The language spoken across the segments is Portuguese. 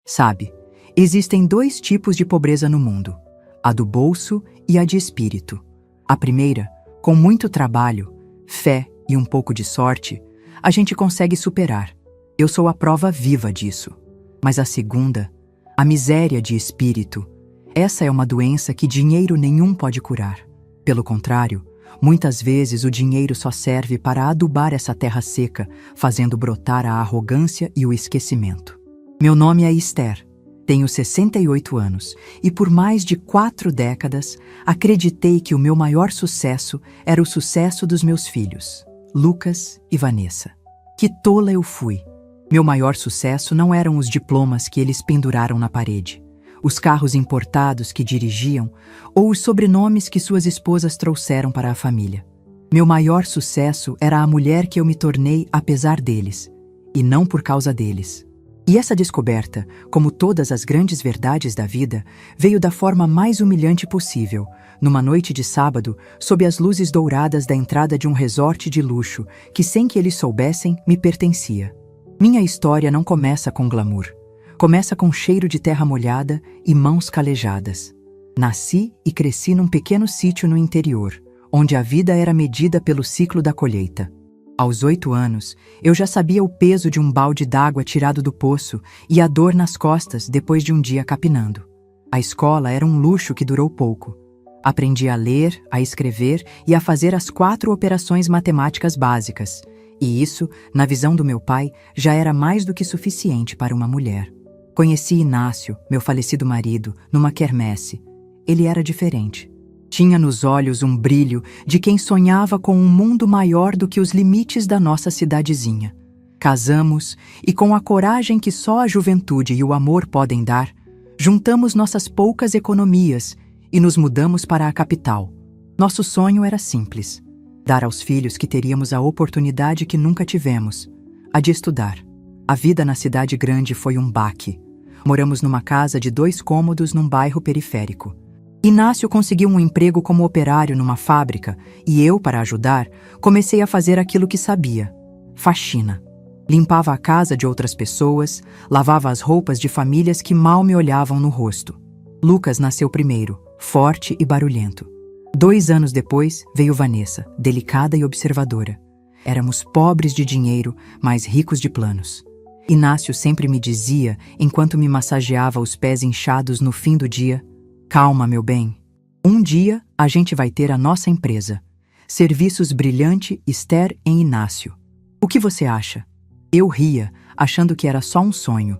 Sabe, existem dois tipos de pobreza no mundo: a do bolso e a de espírito. A primeira, com muito trabalho, fé e um pouco de sorte, a gente consegue superar. Eu sou a prova viva disso. Mas a segunda, a miséria de espírito, essa é uma doença que dinheiro nenhum pode curar. Pelo contrário, muitas vezes o dinheiro só serve para adubar essa terra seca, fazendo brotar a arrogância e o esquecimento. Meu nome é Esther, tenho 68 anos e por mais de 4 décadas acreditei que o meu maior sucesso era o sucesso dos meus filhos, Lucas e Vanessa. Que tola eu fui! Meu maior sucesso não eram os diplomas que eles penduraram na parede, os carros importados que dirigiam ou os sobrenomes que suas esposas trouxeram para a família. Meu maior sucesso era a mulher que eu me tornei apesar deles, e não por causa deles. E essa descoberta, como todas as grandes verdades da vida, veio da forma mais humilhante possível, numa noite de sábado, sob as luzes douradas da entrada de um resort de luxo que, sem que eles soubessem, me pertencia. Minha história não começa com glamour. Começa com cheiro de terra molhada e mãos calejadas. Nasci e cresci num pequeno sítio no interior, onde a vida era medida pelo ciclo da colheita. Aos 8 anos, eu já sabia o peso de um balde d'água tirado do poço e a dor nas costas depois de um dia capinando. A escola era um luxo que durou pouco. Aprendi a ler, a escrever e a fazer as 4 operações matemáticas básicas. E isso, na visão do meu pai, já era mais do que suficiente para uma mulher. Conheci Inácio, meu falecido marido, numa quermesse. Ele era diferente. Tinha nos olhos um brilho de quem sonhava com um mundo maior do que os limites da nossa cidadezinha. Casamos e, com a coragem que só a juventude e o amor podem dar, juntamos nossas poucas economias e nos mudamos para a capital. Nosso sonho era simples: dar aos filhos que teríamos a oportunidade que nunca tivemos, a de estudar. A vida na cidade grande foi um baque. Moramos numa casa de 2 cômodos num bairro periférico. Inácio conseguiu um emprego como operário numa fábrica e eu, para ajudar, comecei a fazer aquilo que sabia: faxina. Limpava a casa de outras pessoas, lavava as roupas de famílias que mal me olhavam no rosto. Lucas nasceu primeiro, forte e barulhento. 2 anos depois veio Vanessa, delicada e observadora. Éramos pobres de dinheiro, mas ricos de planos. Inácio sempre me dizia, enquanto me massageava os pés inchados no fim do dia: calma, meu bem. Um dia a gente vai ter a nossa empresa. Serviços Brilhante Esther em Inácio. O que você acha? Eu ria, achando que era só um sonho.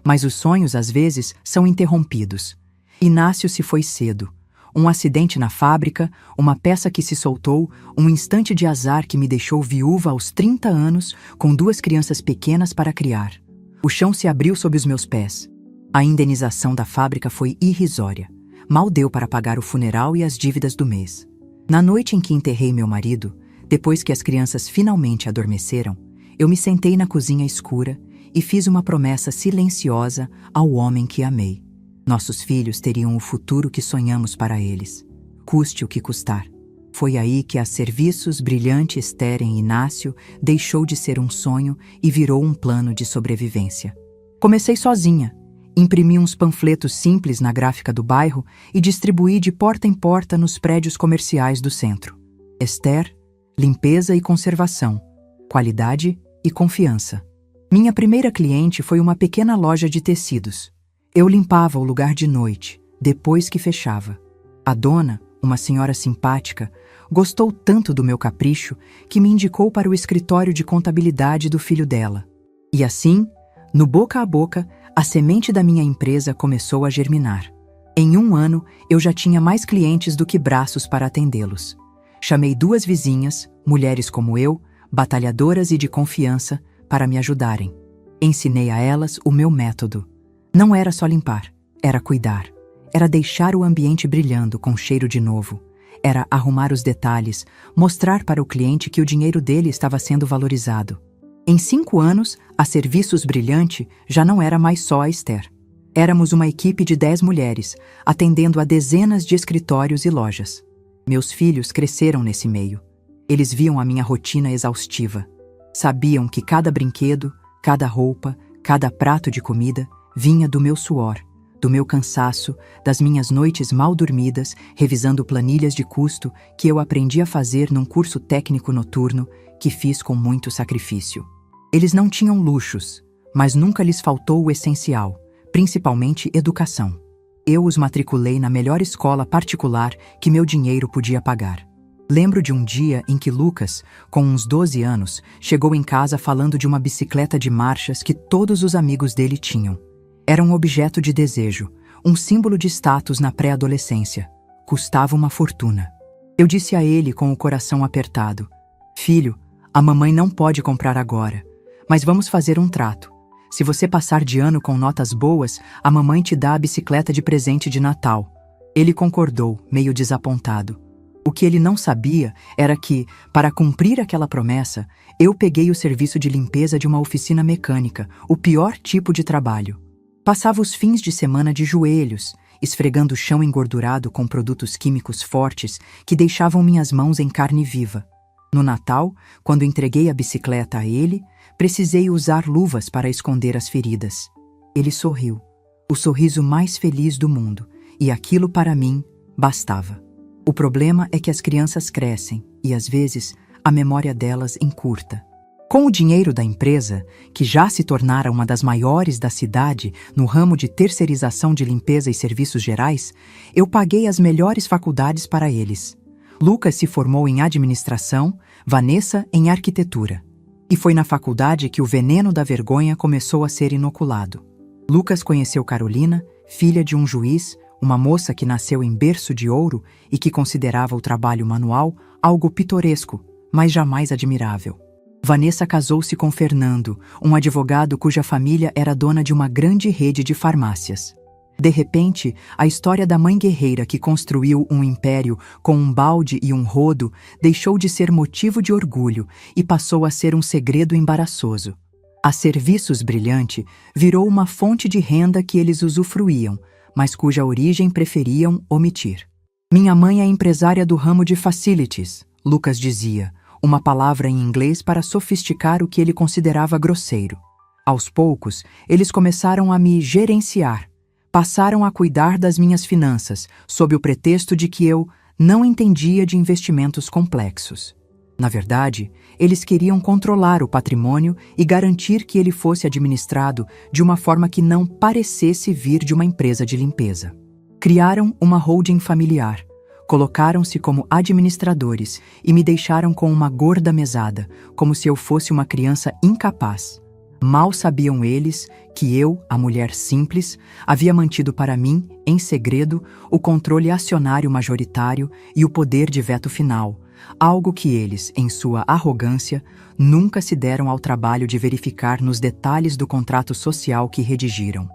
Mas os sonhos, às vezes, são interrompidos. Inácio se foi cedo. Um acidente na fábrica, uma peça que se soltou, um instante de azar que me deixou viúva aos 30 anos, com 2 crianças pequenas para criar. O chão se abriu sob os meus pés. A indenização da fábrica foi irrisória. Mal deu para pagar o funeral e as dívidas do mês. Na noite em que enterrei meu marido, depois que as crianças finalmente adormeceram, eu me sentei na cozinha escura e fiz uma promessa silenciosa ao homem que amei. Nossos filhos teriam o futuro que sonhamos para eles, custe o que custar. Foi aí que a Serviços Brilhante Esther em Inácio deixou de ser um sonho e virou um plano de sobrevivência. Comecei sozinha. Imprimi uns panfletos simples na gráfica do bairro e distribuí de porta em porta nos prédios comerciais do centro. Esther, limpeza e conservação, qualidade e confiança. Minha primeira cliente foi uma pequena loja de tecidos. Eu limpava o lugar de noite, depois que fechava. A dona, uma senhora simpática, gostou tanto do meu capricho que me indicou para o escritório de contabilidade do filho dela. E assim, no boca a boca, a semente da minha empresa começou a germinar. Em 1 ano, eu já tinha mais clientes do que braços para atendê-los. Chamei 2 vizinhas, mulheres como eu, batalhadoras e de confiança, para me ajudarem. Ensinei a elas o meu método. Não era só limpar, era cuidar. Era deixar o ambiente brilhando com cheiro de novo. Era arrumar os detalhes, mostrar para o cliente que o dinheiro dele estava sendo valorizado. Em 5 anos, a Serviços Brilhante já não era mais só a Esther. Éramos uma equipe de 10 mulheres, atendendo a dezenas de escritórios e lojas. Meus filhos cresceram nesse meio. Eles viam a minha rotina exaustiva. Sabiam que cada brinquedo, cada roupa, cada prato de comida vinha do meu suor, do meu cansaço, das minhas noites mal dormidas, revisando planilhas de custo que eu aprendi a fazer num curso técnico noturno que fiz com muito sacrifício. Eles não tinham luxos, mas nunca lhes faltou o essencial, principalmente educação. Eu os matriculei na melhor escola particular que meu dinheiro podia pagar. Lembro de um dia em que Lucas, com uns 12 anos, chegou em casa falando de uma bicicleta de marchas que todos os amigos dele tinham. Era um objeto de desejo, um símbolo de status na pré-adolescência. Custava uma fortuna. Eu disse a ele com o coração apertado: "Filho, a mamãe não pode comprar agora, mas vamos fazer um trato. Se você passar de ano com notas boas, a mamãe te dá a bicicleta de presente de Natal." Ele concordou, meio desapontado. O que ele não sabia era que, para cumprir aquela promessa, eu peguei o serviço de limpeza de uma oficina mecânica, o pior tipo de trabalho. Passava os fins de semana de joelhos, esfregando o chão engordurado com produtos químicos fortes que deixavam minhas mãos em carne viva. No Natal, quando entreguei a bicicleta a ele, precisei usar luvas para esconder as feridas. Ele sorriu, o sorriso mais feliz do mundo, e aquilo para mim bastava. O problema é que as crianças crescem e, às vezes, a memória delas encurta. Com o dinheiro da empresa, que já se tornara uma das maiores da cidade no ramo de terceirização de limpeza e serviços gerais, eu paguei as melhores faculdades para eles. Lucas se formou em administração, Vanessa em arquitetura. E foi na faculdade que o veneno da vergonha começou a ser inoculado. Lucas conheceu Carolina, filha de um juiz, uma moça que nasceu em berço de ouro e que considerava o trabalho manual algo pitoresco, mas jamais admirável. Vanessa casou-se com Fernando, um advogado cuja família era dona de uma grande rede de farmácias. De repente, a história da mãe guerreira que construiu um império com um balde e um rodo deixou de ser motivo de orgulho e passou a ser um segredo embaraçoso. A Serviços Brilhante virou uma fonte de renda que eles usufruíam, mas cuja origem preferiam omitir. "Minha mãe é empresária do ramo de facilities", Lucas dizia, uma palavra em inglês para sofisticar o que ele considerava grosseiro. Aos poucos, eles começaram a me gerenciar. Passaram a cuidar das minhas finanças, sob o pretexto de que eu não entendia de investimentos complexos. Na verdade, eles queriam controlar o patrimônio e garantir que ele fosse administrado de uma forma que não parecesse vir de uma empresa de limpeza. Criaram uma holding familiar. Colocaram-se como administradores e me deixaram com uma gorda mesada, como se eu fosse uma criança incapaz. Mal sabiam eles que eu, a mulher simples, havia mantido para mim, em segredo, o controle acionário majoritário e o poder de veto final, algo que eles, em sua arrogância, nunca se deram ao trabalho de verificar nos detalhes do contrato social que redigiram.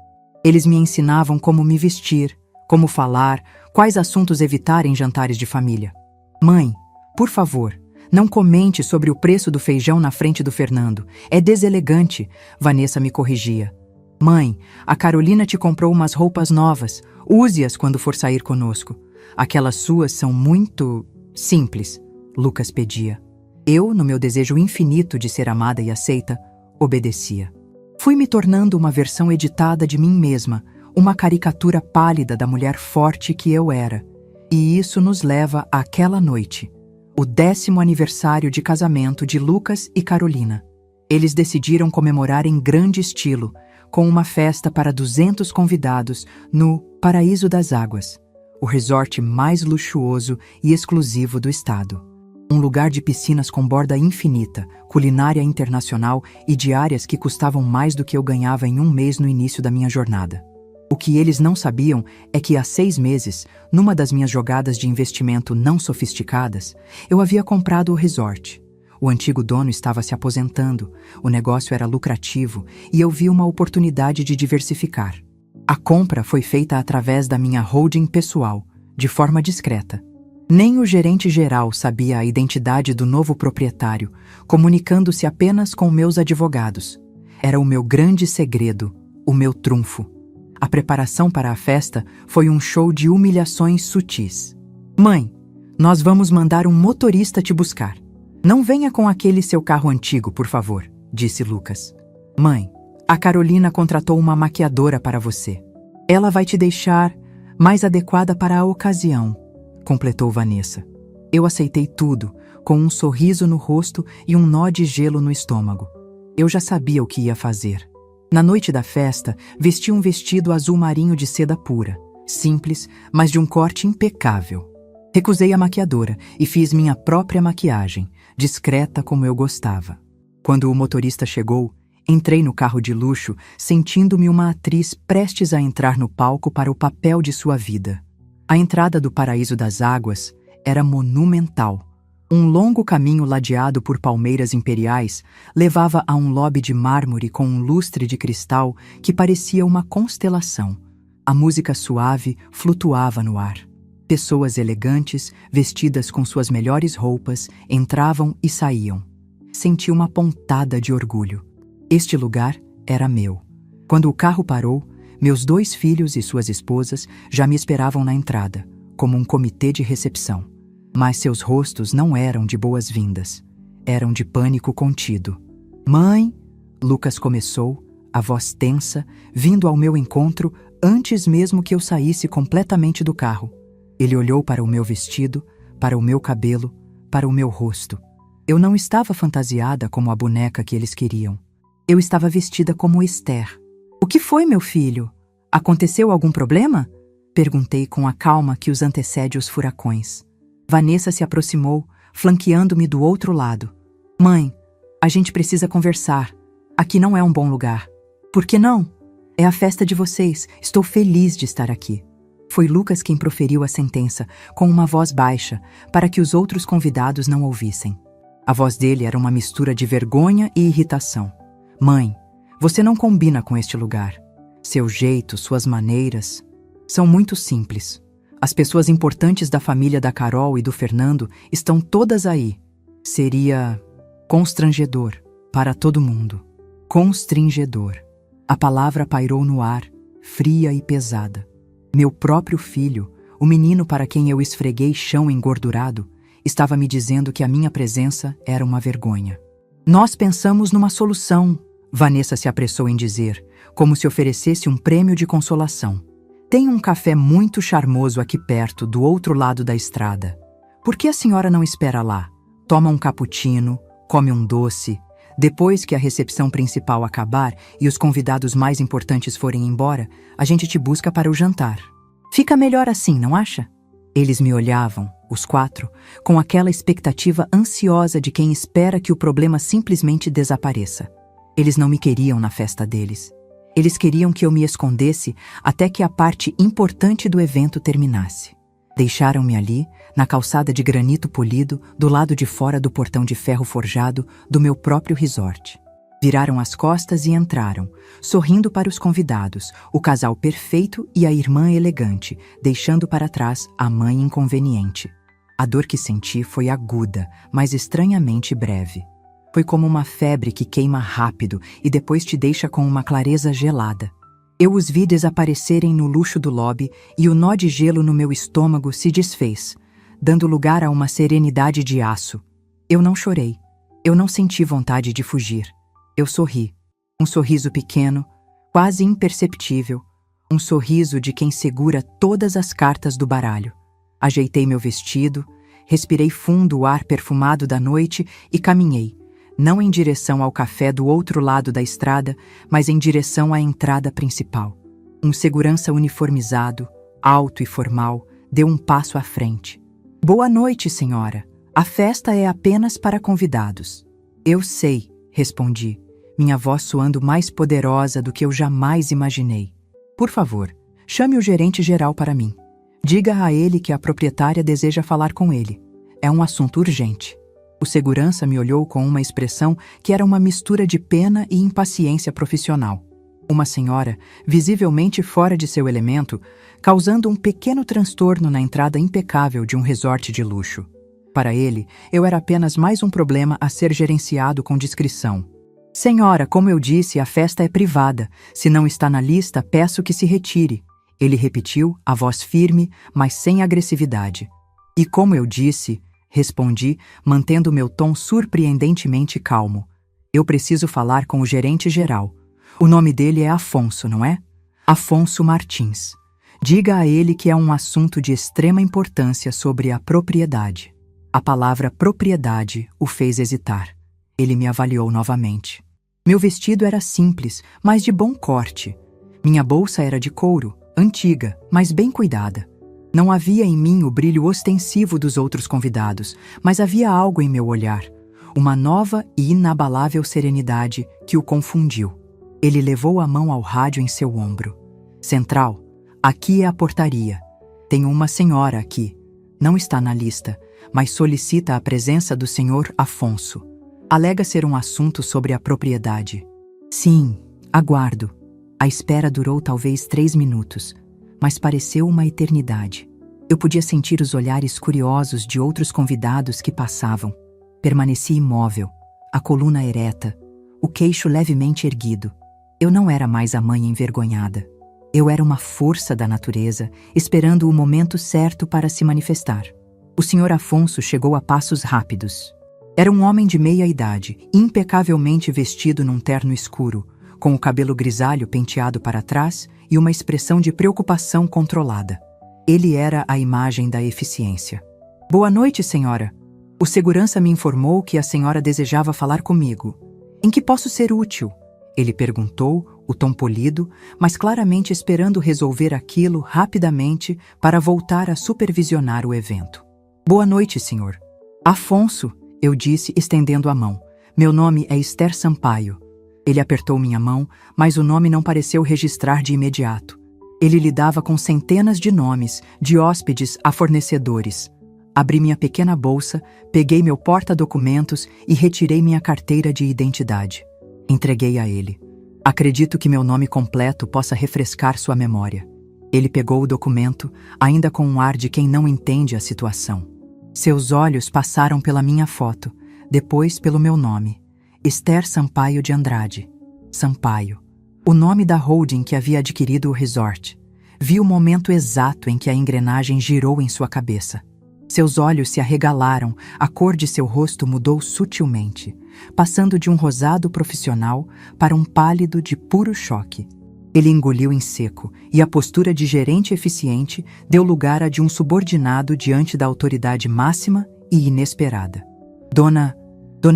Eles me ensinavam como me vestir, como falar, quais assuntos evitar em jantares de família. "Mãe, por favor, não comente sobre o preço do feijão na frente do Fernando. É deselegante", Vanessa me corrigia. "Mãe, a Carolina te comprou umas roupas novas. Use-as quando for sair conosco. Aquelas suas são muito simples", Lucas pedia. Eu, no meu desejo infinito de ser amada e aceita, obedecia. Fui me tornando uma versão editada de mim mesma, uma caricatura pálida da mulher forte que eu era. E isso nos leva àquela noite, o 10º aniversário de casamento de Lucas e Carolina. Eles decidiram comemorar em grande estilo, com uma festa para 200 convidados no Paraíso das Águas, o resort mais luxuoso e exclusivo do estado. Um lugar de piscinas com borda infinita, culinária internacional e diárias que custavam mais do que eu ganhava em um mês no início da minha jornada. O que eles não sabiam é que há 6 meses, numa das minhas jogadas de investimento não sofisticadas, eu havia comprado o resort. O antigo dono estava se aposentando, o negócio era lucrativo e eu vi uma oportunidade de diversificar. A compra foi feita através da minha holding pessoal, de forma discreta. Nem o gerente geral sabia a identidade do novo proprietário, comunicando-se apenas com meus advogados. Era o meu grande segredo, o meu trunfo. A preparação para a festa foi um show de humilhações sutis. "Mãe, nós vamos mandar um motorista te buscar. Não venha com aquele seu carro antigo, por favor", disse Lucas. "Mãe, A Carolina contratou uma maquiadora para você. Ela vai te deixar mais adequada para a ocasião, completou Vanessa. Eu aceitei tudo, com um sorriso no rosto e um nó de gelo no estômago. Eu já sabia o que ia fazer. Na noite da festa, vesti um vestido azul marinho de seda pura, simples, mas de um corte impecável. Recusei a maquiadora e fiz minha própria maquiagem, discreta como eu gostava. Quando o motorista chegou, entrei no carro de luxo, sentindo-me uma atriz prestes a entrar no palco para o papel de sua vida. A entrada do Paraíso das Águas era monumental. Um longo caminho ladeado por palmeiras imperiais levava a um lobby de mármore com um lustre de cristal que parecia uma constelação. A música suave flutuava no ar. Pessoas elegantes, vestidas com suas melhores roupas, entravam e saíam. Senti uma pontada de orgulho. Este lugar era meu. Quando o carro parou, meus 2 filhos e suas esposas já me esperavam na entrada, como um comitê de recepção. Mas seus rostos não eram de boas-vindas. Eram de pânico contido. "Mãe!" Lucas começou, a voz tensa, vindo ao meu encontro antes mesmo que eu saísse completamente do carro. Ele olhou para o meu vestido, para o meu cabelo, para o meu rosto. Eu não estava fantasiada como a boneca que eles queriam. Eu estava vestida como Esther. "O que foi, meu filho? Aconteceu algum problema?" Perguntei com a calma que os antecede os furacões. Vanessa se aproximou, flanqueando-me do outro lado. "Mãe, a gente precisa conversar. Aqui não é um bom lugar." "Por que não? É a festa de vocês. Estou feliz de estar aqui." Foi Lucas quem proferiu a sentença, com uma voz baixa, para que os outros convidados não ouvissem. A voz dele era uma mistura de vergonha e irritação. "Mãe, você não combina com este lugar. Seu jeito, suas maneiras são muito simples. As pessoas importantes da família da Carol e do Fernando estão todas aí. Seria constrangedor para todo mundo." Constrangedor. A palavra pairou no ar, fria e pesada. Meu próprio filho, o menino para quem eu esfreguei chão engordurado, estava me dizendo que a minha presença era uma vergonha. "Nós pensamos numa solução", Vanessa se apressou em dizer, como se oferecesse um prêmio de consolação. "Tem um café muito charmoso aqui perto, do outro lado da estrada. Por que a senhora não espera lá? Toma um cappuccino, come um doce. Depois que a recepção principal acabar e os convidados mais importantes forem embora, a gente te busca para o jantar. Fica melhor assim, não acha?" Eles me olhavam, os 4, com aquela expectativa ansiosa de quem espera que o problema simplesmente desapareça. Eles não me queriam na festa deles. Eles queriam que eu me escondesse até que a parte importante do evento terminasse. Deixaram-me ali, na calçada de granito polido, do lado de fora do portão de ferro forjado do meu próprio resort. Viraram as costas e entraram, sorrindo para os convidados, o casal perfeito e a irmã elegante, deixando para trás a mãe inconveniente. A dor que senti foi aguda, mas estranhamente breve. Foi como uma febre que queima rápido e depois te deixa com uma clareza gelada. Eu os vi desaparecerem no luxo do lobby e o nó de gelo no meu estômago se desfez, dando lugar a uma serenidade de aço. Eu não chorei. Eu não senti vontade de fugir. Eu sorri. Um sorriso pequeno, quase imperceptível. Um sorriso de quem segura todas as cartas do baralho. Ajeitei meu vestido, respirei fundo o ar perfumado da noite e caminhei, não em direção ao café do outro lado da estrada, mas em direção à entrada principal. Um segurança uniformizado, alto e formal, deu um passo à frente. "Boa noite, senhora. A festa é apenas para convidados." "Eu sei", respondi, minha voz soando mais poderosa do que eu jamais imaginei. "Por favor, chame o gerente geral para mim. Diga a ele que a proprietária deseja falar com ele. É um assunto urgente." O segurança me olhou com uma expressão que era uma mistura de pena e impaciência profissional. Uma senhora, visivelmente fora de seu elemento, causando um pequeno transtorno na entrada impecável de um resort de luxo. Para ele, eu era apenas mais um problema a ser gerenciado com discrição. "Senhora, como eu disse, a festa é privada. Se não está na lista, peço que se retire." Ele repetiu, a voz firme, mas sem agressividade. "E como eu disse", respondi, mantendo meu tom surpreendentemente calmo, "eu preciso falar com o gerente geral. O nome dele é Afonso, não é? Afonso Martins. Diga a ele que é um assunto de extrema importância sobre a propriedade. A palavra propriedade o fez hesitar. Ele me avaliou novamente. Meu vestido era simples, mas de bom corte. Minha bolsa era de couro, antiga, mas bem cuidada. Não havia em mim o brilho ostensivo dos outros convidados, mas havia algo em meu olhar, uma nova e inabalável serenidade que o confundiu. Ele levou a mão ao rádio em seu ombro. Central, aqui é a portaria. Tenho uma senhora aqui. Não está na lista, mas solicita a presença do senhor Afonso. Alega ser um assunto sobre a propriedade. Sim, aguardo. A espera durou talvez 3 minutos, mas pareceu uma eternidade. Eu podia sentir os olhares curiosos de outros convidados que passavam. Permaneci imóvel, a coluna ereta, o queixo levemente erguido. Eu não era mais a mãe envergonhada. Eu era uma força da natureza, esperando o momento certo para se manifestar. O senhor Afonso chegou a passos rápidos. Era um homem de meia idade, impecavelmente vestido num terno escuro, com o cabelo grisalho penteado para trás e uma expressão de preocupação controlada. Ele era a imagem da eficiência. Boa noite, senhora. O segurança me informou que a senhora desejava falar comigo. Em que posso ser útil? Ele perguntou, o tom polido, mas claramente esperando resolver aquilo rapidamente para voltar a supervisionar o evento. Boa noite, senhor. Afonso, eu disse, estendendo a mão. Meu nome é Esther Sampaio. Ele apertou minha mão, mas o nome não pareceu registrar de imediato. Ele lidava com centenas de nomes, de hóspedes a fornecedores. Abri minha pequena bolsa, peguei meu porta-documentos e retirei minha carteira de identidade. Entreguei a ele. Acredito que meu nome completo possa refrescar sua memória. Ele pegou o documento, ainda com um ar de quem não entende a situação. Seus olhos passaram pela minha foto, depois pelo meu nome. Esther Sampaio de Andrade. Sampaio. O nome da holding que havia adquirido o resort. Vi o momento exato em que a engrenagem girou em sua cabeça. Seus olhos se arregalaram, a cor de seu rosto mudou sutilmente, passando de um rosado profissional para um pálido de puro choque. Ele engoliu em seco, e a postura de gerente eficiente deu lugar à de um subordinado diante da autoridade máxima e inesperada. Dona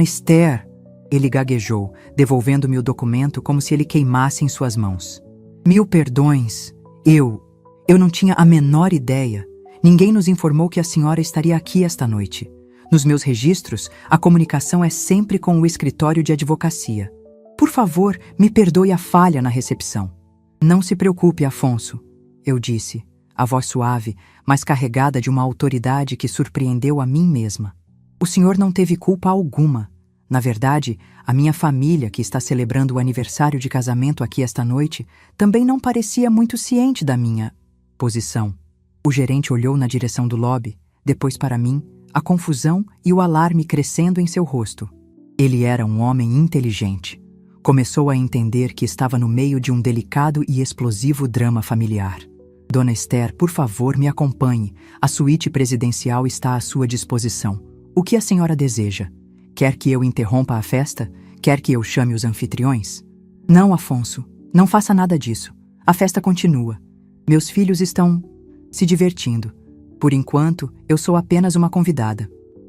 Esther, ele gaguejou, devolvendo-me o documento como se ele queimasse em suas mãos. Mil perdões, eu não tinha a menor ideia. Ninguém nos informou que a senhora estaria aqui esta noite. Nos meus registros, a comunicação é sempre com o escritório de advocacia. Por favor, me perdoe a falha na recepção. Não se preocupe, Afonso, eu disse, a voz suave, mas carregada de uma autoridade que surpreendeu a mim mesma. O senhor não teve culpa alguma. Na verdade, a minha família, que está celebrando o aniversário de casamento aqui esta noite, também não parecia muito ciente da minha posição. O gerente olhou na direção do lobby, depois para mim, a confusão e o alarme crescendo em seu rosto. Ele era um homem inteligente. Começou a entender que estava no meio de um delicado e explosivo drama familiar. Dona Esther, por favor, me acompanhe. A suíte presidencial está à sua disposição. O que a senhora deseja? Quer que eu interrompa a festa? Quer que eu chame os anfitriões? Não, Afonso. Não faça nada disso. A festa continua. Meus filhos estão se divertindo. Por enquanto, eu sou apenas uma convidada.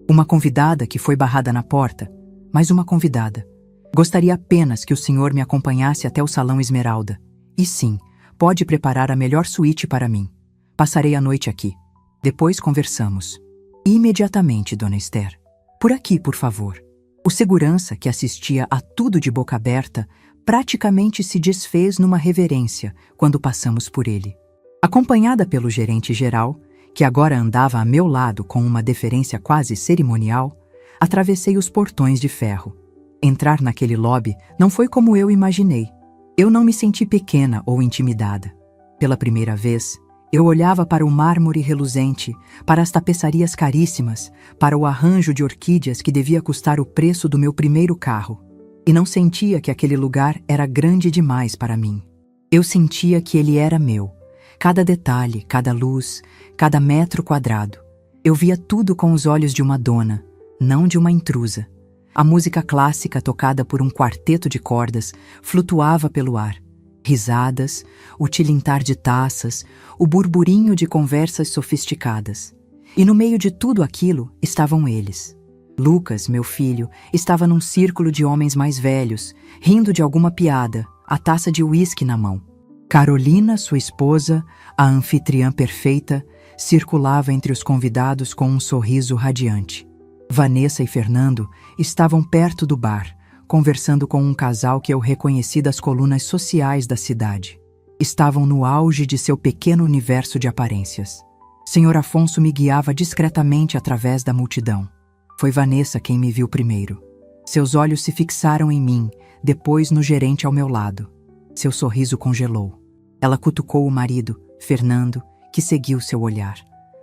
Uma convidada que foi barrada na porta, mas uma convidada. Gostaria apenas que o senhor me acompanhasse até o Salão Esmeralda. E sim, pode preparar a melhor suíte para mim. Passarei a noite aqui. Depois conversamos. Imediatamente, Dona Esther. Por aqui, por favor. O segurança, que assistia a tudo de boca aberta, praticamente se desfez numa reverência quando passamos por ele. Acompanhada pelo gerente geral, que agora andava a meu lado com uma deferência quase cerimonial, atravessei os portões de ferro. Entrar naquele lobby não foi como eu imaginei. Eu não me senti pequena ou intimidada. Pela primeira vez, eu olhava para o mármore reluzente, para as tapeçarias caríssimas, para o arranjo de orquídeas que devia custar o preço do meu primeiro carro. E não sentia que aquele lugar era grande demais para mim. Eu sentia que ele era meu. Cada detalhe, cada luz, cada metro quadrado. Eu via tudo com os olhos de uma dona, não de uma intrusa. A música clássica tocada por um quarteto de cordas flutuava pelo ar. Risadas, o tilintar de taças, o burburinho de conversas sofisticadas. E no meio de tudo aquilo estavam eles. Lucas, meu filho, estava num círculo de homens mais velhos, rindo de alguma piada, a taça de uísque na mão. Carolina, sua esposa, a anfitriã perfeita, circulava entre os convidados com um sorriso radiante. Vanessa e Fernando estavam perto do bar, conversando com um casal que eu reconheci das colunas sociais da cidade. Estavam no auge de seu pequeno universo de aparências. Senhor Afonso me guiava discretamente através da multidão. Foi Vanessa quem me viu primeiro. Seus olhos se fixaram em mim, depois no gerente ao meu lado. Seu sorriso congelou. Ela cutucou o marido, Fernando, que seguiu seu olhar.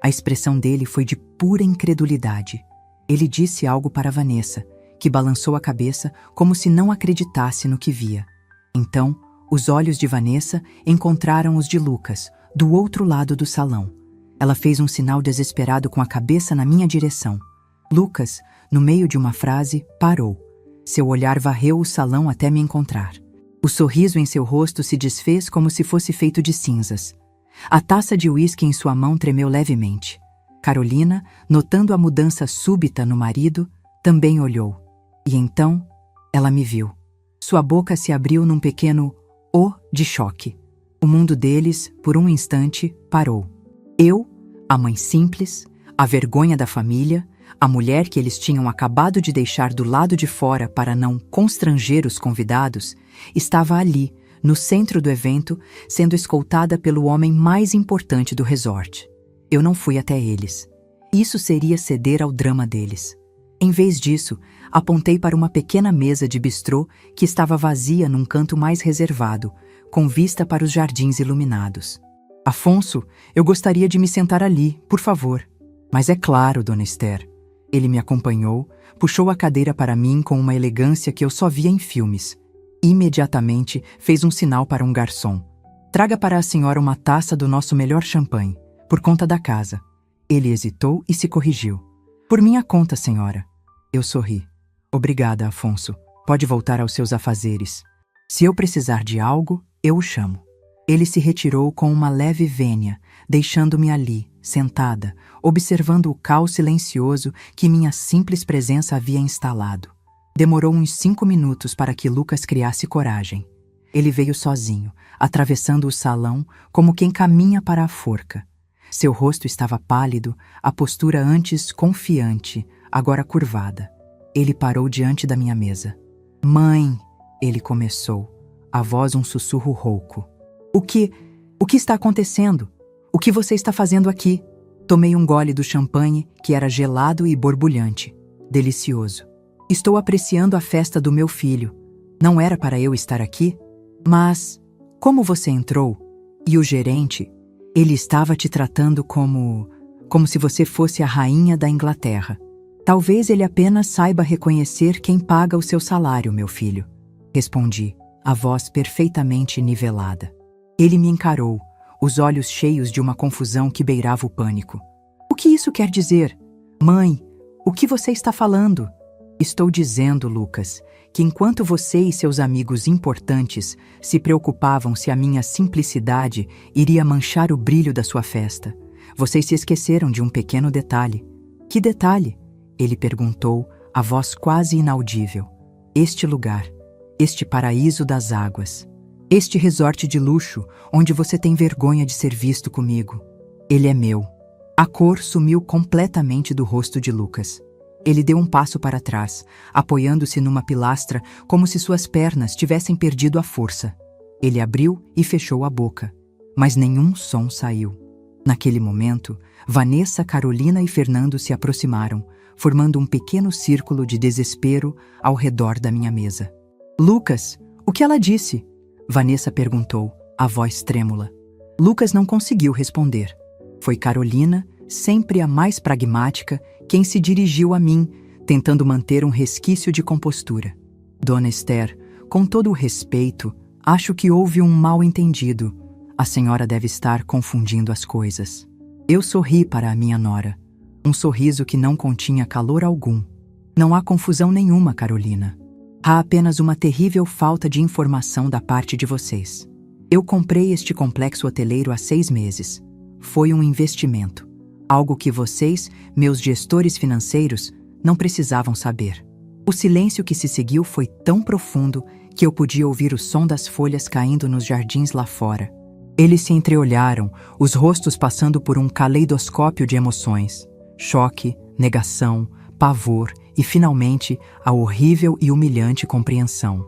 A expressão dele foi de pura incredulidade. Ele disse algo para Vanessa, que balançou a cabeça como se não acreditasse no que via. Então, os olhos de Vanessa encontraram os de Lucas, do outro lado do salão. Ela fez um sinal desesperado com a cabeça na minha direção. Lucas, no meio de uma frase, parou. Seu olhar varreu o salão até me encontrar. O sorriso em seu rosto se desfez como se fosse feito de cinzas. A taça de uísque em sua mão tremeu levemente. Carolina, notando a mudança súbita no marido, também olhou. E então, ela me viu. Sua boca se abriu num pequeno "oh" de choque. O mundo deles, por um instante, parou. Eu, a mãe simples, a vergonha da família, a mulher que eles tinham acabado de deixar do lado de fora para não constranger os convidados, estava ali, no centro do evento, sendo escoltada pelo homem mais importante do resort. Eu não fui até eles. Isso seria ceder ao drama deles. Em vez disso, apontei para uma pequena mesa de bistrô que estava vazia num canto mais reservado, com vista para os jardins iluminados. Afonso, eu gostaria de me sentar ali, por favor. Mas é claro, Dona Esther. Ele me acompanhou, puxou a cadeira para mim com uma elegância que eu só via em filmes. Imediatamente fez um sinal para um garçom. Traga para a senhora uma taça do nosso melhor champanhe, por conta da casa. Ele hesitou e se corrigiu. Por minha conta, senhora. Eu sorri. Obrigada, Afonso. Pode voltar aos seus afazeres. Se eu precisar de algo, eu o chamo. Ele se retirou com uma leve vênia, deixando-me ali, sentada, observando o caos silencioso que minha simples presença havia instalado. Demorou uns 5 minutos para que Lucas criasse coragem. Ele veio sozinho, atravessando o salão como quem caminha para a forca. Seu rosto estava pálido, a postura antes confiante, agora curvada. Ele parou diante da minha mesa. "Mãe", ele começou, a voz um sussurro rouco. O que está acontecendo? O que você está fazendo aqui?" Tomei um gole do champanhe, que era gelado e borbulhante. Delicioso. "Estou apreciando a festa do meu filho. Não era para eu estar aqui? Mas como você entrou? E o gerente? Ele estava te tratando como se você fosse a rainha da Inglaterra. Talvez ele apenas saiba reconhecer quem paga o seu salário, meu filho." Respondi, a voz perfeitamente nivelada. Ele me encarou, os olhos cheios de uma confusão que beirava o pânico. "O que isso quer dizer? Mãe, o que você está falando?" "Estou dizendo, Lucas, que enquanto você e seus amigos importantes se preocupavam se a minha simplicidade iria manchar o brilho da sua festa, vocês se esqueceram de um pequeno detalhe." "Que detalhe?" ele perguntou, a voz quase inaudível. "Este lugar, este paraíso das águas, este resort de luxo onde você tem vergonha de ser visto comigo. Ele é meu." A cor sumiu completamente do rosto de Lucas. Ele deu um passo para trás, apoiando-se numa pilastra como se suas pernas tivessem perdido a força. Ele abriu e fechou a boca, mas nenhum som saiu. Naquele momento, Vanessa, Carolina e Fernando se aproximaram, formando um pequeno círculo de desespero ao redor da minha mesa. "Lucas, o que ela disse?" Vanessa perguntou, a voz trêmula. Lucas não conseguiu responder. Foi Carolina, sempre a mais pragmática, quem se dirigiu a mim, tentando manter um resquício de compostura. "Dona Esther, com todo o respeito, acho que houve um mal-entendido. A senhora deve estar confundindo as coisas." Eu sorri para a minha nora, um sorriso que não continha calor algum. Não há confusão nenhuma, Carolina. Há apenas uma terrível falta de informação da parte de vocês. Eu comprei este complexo hoteleiro há 6 meses. Foi um investimento. Algo que vocês, meus gestores financeiros, não precisavam saber. O silêncio que se seguiu foi tão profundo que eu podia ouvir o som das folhas caindo nos jardins lá fora. Eles se entreolharam, os rostos passando por um caleidoscópio de emoções. Choque, negação, pavor e, finalmente, a horrível e humilhante compreensão.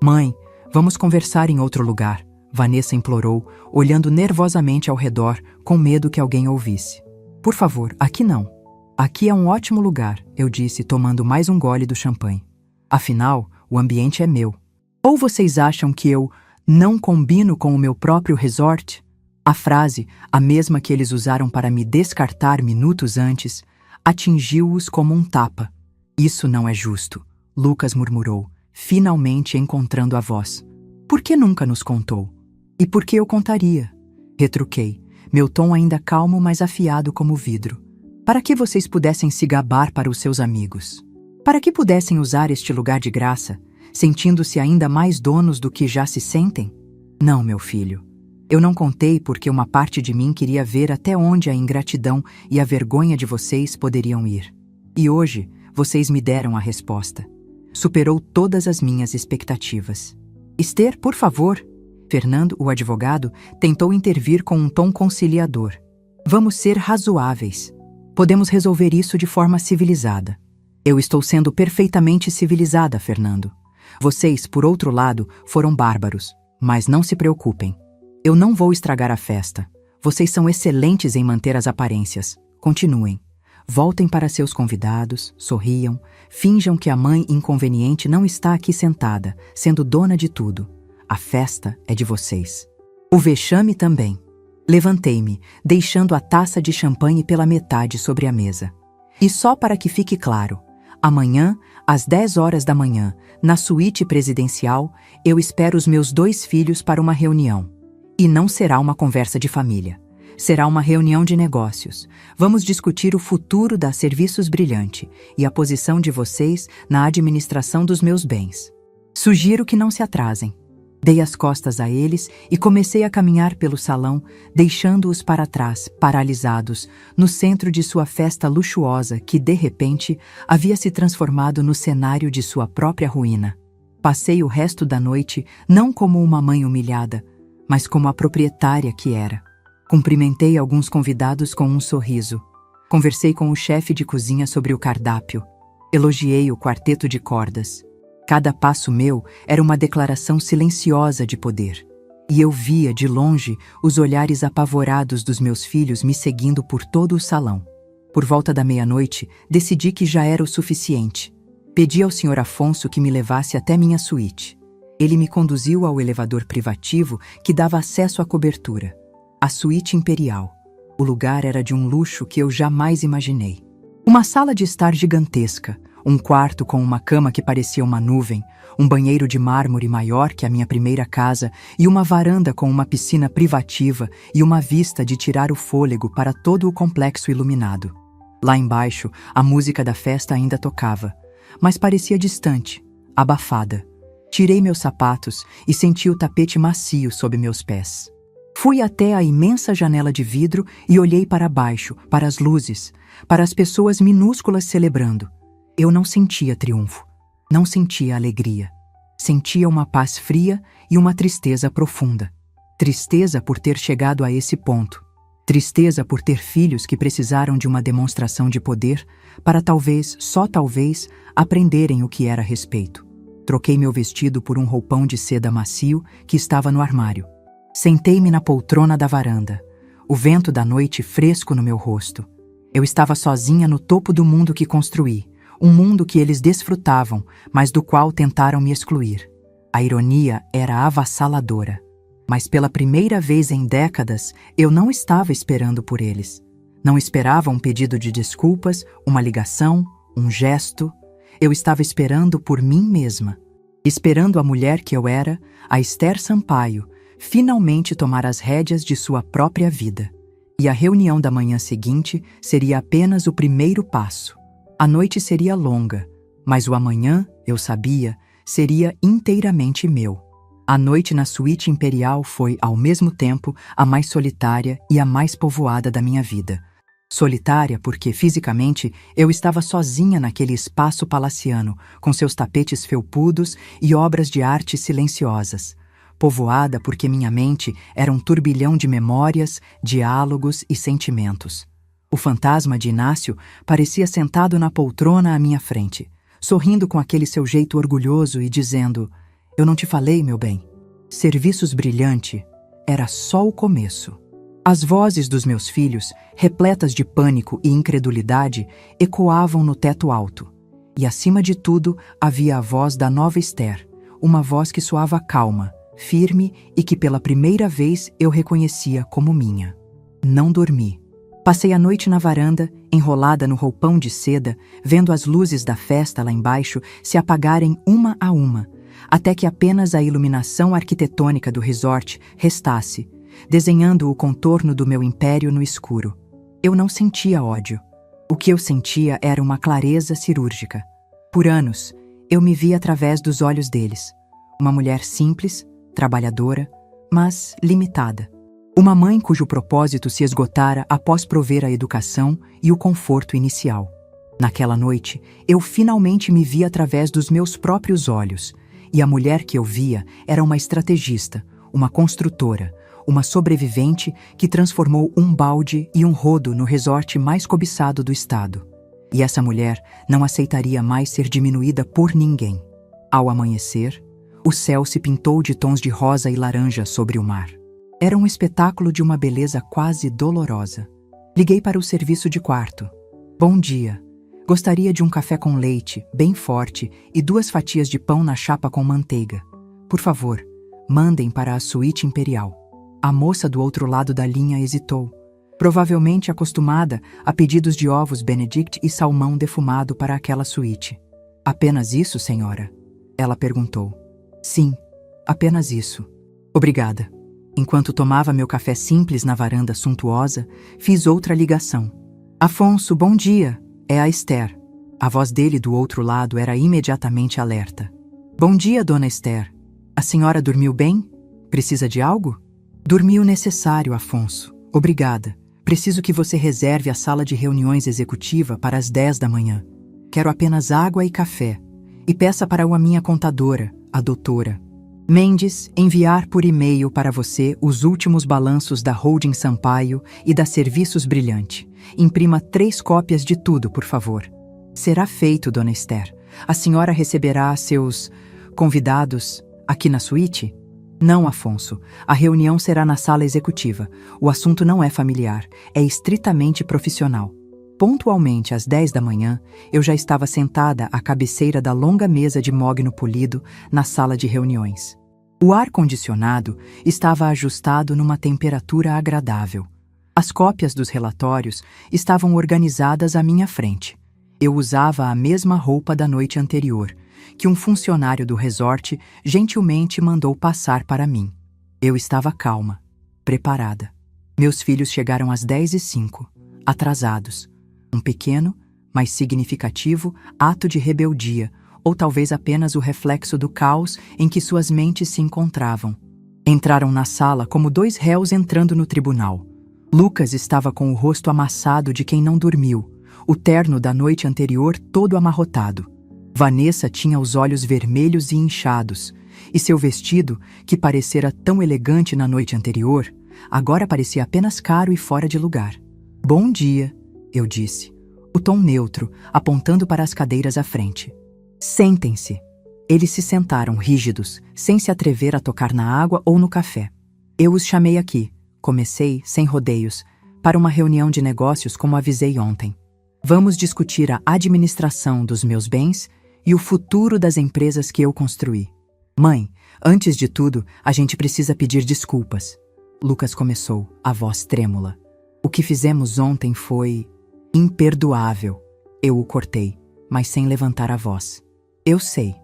Mãe, vamos conversar em outro lugar, Vanessa implorou, olhando nervosamente ao redor, com medo que alguém ouvisse. Por favor, aqui não. Aqui é um ótimo lugar, eu disse, tomando mais um gole do champanhe. Afinal, o ambiente é meu. Ou vocês acham que eu não combino com o meu próprio resort? A frase, a mesma que eles usaram para me descartar minutos antes, atingiu-os como um tapa. Isso não é justo, Lucas murmurou, finalmente encontrando a voz. Por que nunca nos contou? E por que eu contaria? Retruquei, meu tom ainda calmo, mas afiado como vidro. Para que vocês pudessem se gabar para os seus amigos. Para que pudessem usar este lugar de graça, sentindo-se ainda mais donos do que já se sentem? Não, meu filho. Eu não contei porque uma parte de mim queria ver até onde a ingratidão e a vergonha de vocês poderiam ir. E hoje, vocês me deram a resposta. Superou todas as minhas expectativas. Esther, por favor. Fernando, o advogado, tentou intervir com um tom conciliador. Vamos ser razoáveis. Podemos resolver isso de forma civilizada. Eu estou sendo perfeitamente civilizada, Fernando. Vocês, por outro lado, foram bárbaros. Mas não se preocupem. Eu não vou estragar a festa. Vocês são excelentes em manter as aparências. Continuem. Voltem para seus convidados, sorriam, finjam que a mãe inconveniente não está aqui sentada, sendo dona de tudo. A festa é de vocês. O vexame também. Levantei-me, deixando a taça de champanhe pela metade sobre a mesa. E só para que fique claro, amanhã, às 10 horas da manhã, na suíte presidencial, eu espero os meus 2 filhos para uma reunião. E não será uma conversa de família. Será uma reunião de negócios. Vamos discutir o futuro da Serviços Brilhante e a posição de vocês na administração dos meus bens. Sugiro que não se atrasem. Dei as costas a eles e comecei a caminhar pelo salão, deixando-os para trás, paralisados, no centro de sua festa luxuosa que, de repente, havia se transformado no cenário de sua própria ruína. Passei o resto da noite não como uma mãe humilhada, mas como a proprietária que era. Cumprimentei alguns convidados com um sorriso. Conversei com o chefe de cozinha sobre o cardápio. Elogiei o quarteto de cordas. Cada passo meu era uma declaração silenciosa de poder. E eu via, de longe, os olhares apavorados dos meus filhos me seguindo por todo o salão. Por volta da meia-noite, decidi que já era o suficiente. Pedi ao Sr. Afonso que me levasse até minha suíte. Ele me conduziu ao elevador privativo que dava acesso à cobertura. A suíte imperial. O lugar era de um luxo que eu jamais imaginei. Uma sala de estar gigantesca, um quarto com uma cama que parecia uma nuvem, um banheiro de mármore maior que a minha primeira casa e uma varanda com uma piscina privativa e uma vista de tirar o fôlego para todo o complexo iluminado. Lá embaixo, a música da festa ainda tocava, mas parecia distante, abafada. Tirei meus sapatos e senti o tapete macio sob meus pés. Fui até a imensa janela de vidro e olhei para baixo, para as luzes, para as pessoas minúsculas celebrando. Eu não sentia triunfo, não sentia alegria. Sentia uma paz fria e uma tristeza profunda. Tristeza por ter chegado a esse ponto. Tristeza por ter filhos que precisaram de uma demonstração de poder para talvez, só talvez, aprenderem o que era respeito. Troquei meu vestido por um roupão de seda macio que estava no armário. Sentei-me na poltrona da varanda, o vento da noite fresco no meu rosto. Eu estava sozinha no topo do mundo que construí, um mundo que eles desfrutavam, mas do qual tentaram me excluir. A ironia era avassaladora. Mas pela primeira vez em décadas, eu não estava esperando por eles. Não esperava um pedido de desculpas, uma ligação, um gesto. Eu estava esperando por mim mesma. Esperando a mulher que eu era, a Esther Sampaio, finalmente tomar as rédeas de sua própria vida. E a reunião da manhã seguinte seria apenas o primeiro passo. A noite seria longa, Mas o amanhã, eu sabia, seria inteiramente meu. A noite na suíte imperial foi, ao mesmo tempo, a mais solitária e a mais povoada da minha vida. Solitária porque, fisicamente, eu estava sozinha naquele espaço palaciano, com seus tapetes felpudos e obras de arte silenciosas. Povoada porque minha mente era um turbilhão de memórias, diálogos e sentimentos. O fantasma de Inácio parecia sentado na poltrona à minha frente, sorrindo com aquele seu jeito orgulhoso e dizendo: "Eu não te falei, meu bem. Serviços Brilhante era só o começo." As vozes dos meus filhos, repletas de pânico e incredulidade, ecoavam no teto alto. E, acima de tudo, havia a voz da nova Esther, uma voz que soava calma, firme e que pela primeira vez eu reconhecia como minha. Não dormi. Passei a noite na varanda, enrolada no roupão de seda, vendo as luzes da festa lá embaixo se apagarem uma a uma, até que apenas a iluminação arquitetônica do resort restasse, desenhando o contorno do meu império no escuro. Eu não sentia ódio. O que eu sentia era uma clareza cirúrgica. Por anos, eu me via através dos olhos deles. Uma mulher simples, trabalhadora, mas limitada. Uma mãe cujo propósito se esgotara após prover a educação e o conforto inicial. Naquela noite, eu finalmente me via através dos meus próprios olhos, e a mulher que eu via era uma estrategista, uma construtora, uma sobrevivente que transformou um balde e um rodo no resort mais cobiçado do estado. E essa mulher não aceitaria mais ser diminuída por ninguém. Ao amanhecer, o céu se pintou de tons de rosa e laranja sobre o mar. Era um espetáculo de uma beleza quase dolorosa. Liguei para o serviço de quarto. "Bom dia. Gostaria de um café com leite, bem forte, e 2 fatias de pão na chapa com manteiga. Por favor, mandem para a suíte imperial." A moça do outro lado da linha hesitou, provavelmente acostumada a pedidos de ovos Benedict e salmão defumado para aquela suíte. "Apenas isso, senhora?" ela perguntou. "Sim, apenas isso." "Obrigada." Enquanto tomava meu café simples na varanda suntuosa, fiz outra ligação. "Afonso, bom dia. É a Esther." A voz dele do outro lado era imediatamente alerta. "Bom dia, dona Esther. A senhora dormiu bem? Precisa de algo?" "Dormi o necessário, Afonso. Obrigada. Preciso que você reserve a sala de reuniões executiva para as 10 da manhã. Quero apenas água e café. E peça para a minha contadora, a doutora Mendes, enviar por e-mail para você os últimos balanços da Holding Sampaio e da Serviços Brilhante. Imprima 3 cópias de tudo, por favor." "Será feito, dona Esther. A senhora receberá seus convidados aqui na suíte?" "Não, Afonso. A reunião será na sala executiva. O assunto não é familiar, é estritamente profissional." Pontualmente às 10 da manhã, eu já estava sentada à cabeceira da longa mesa de mogno polido na sala de reuniões. O ar-condicionado estava ajustado numa temperatura agradável. As cópias dos relatórios estavam organizadas à minha frente. Eu usava a mesma roupa da noite anterior, que um funcionário do resort gentilmente mandou passar para mim. Eu estava calma, preparada. Meus filhos chegaram às 10h05, atrasados. Um pequeno, mas significativo ato de rebeldia, ou talvez apenas o reflexo do caos em que suas mentes se encontravam. Entraram na sala como 2 réus entrando no tribunal. Lucas estava com o rosto amassado de quem não dormiu, o terno da noite anterior todo amarrotado. Vanessa tinha os olhos vermelhos e inchados, e seu vestido, que parecera tão elegante na noite anterior, agora parecia apenas caro e fora de lugar. "Bom dia", eu disse, o tom neutro, apontando para as cadeiras à frente. "Sentem-se." Eles se sentaram rígidos, sem se atrever a tocar na água ou no café. "Eu os chamei aqui", comecei, sem rodeios, "para uma reunião de negócios como avisei ontem. Vamos discutir a administração dos meus bens e o futuro das empresas que eu construí. Mãe, antes de tudo, a gente precisa pedir desculpas." Lucas começou, a voz trêmula. "O que fizemos ontem foi imperdoável." Eu o cortei, mas sem levantar a voz. "Eu sei.